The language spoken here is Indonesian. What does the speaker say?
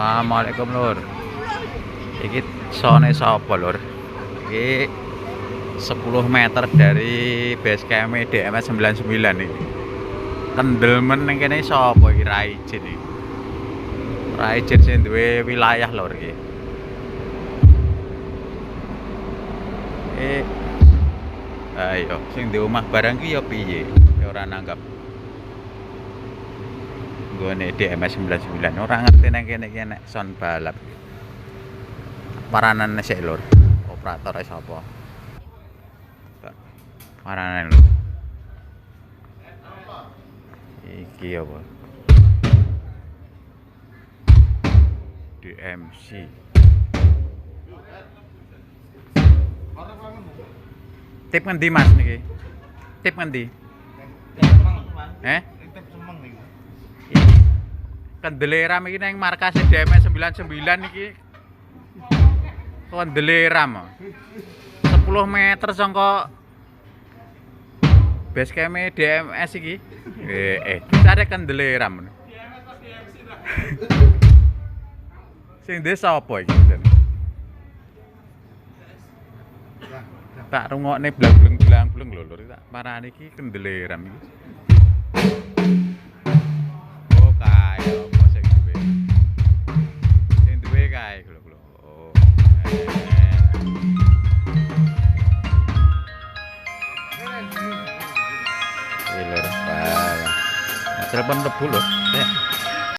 Assalamualaikum lur. Iki sone sapa lur? Iki 10 meter dari base camp DMS 99 iki. Kendel men ning kene sapa iki Raijin iki. Raijin sing duwe wilayah lur iki. Ayo sing di omah barang ki ya piye? Ya ora nanggap. Gone DMS 99 ora ngerti nang kene iki nek son balap. Paranan sik lur. Operator sapa? Paranan lur. Iki apa? DMC. Tip ngendi Mas niki? Tip ngendi? Kendele ram iki nang markas DMS 99 iki. Kendele ram. 10 meter saka base camp DMS iki. Cari kendele ram. Sing desa apa iki? Tak rungokne blang-bleng lho lur, tak parane iki kendele ram iki. Oh kae apa sing duwe? Sing duwe kae lho. Oh. Lur, telepon lebu lho.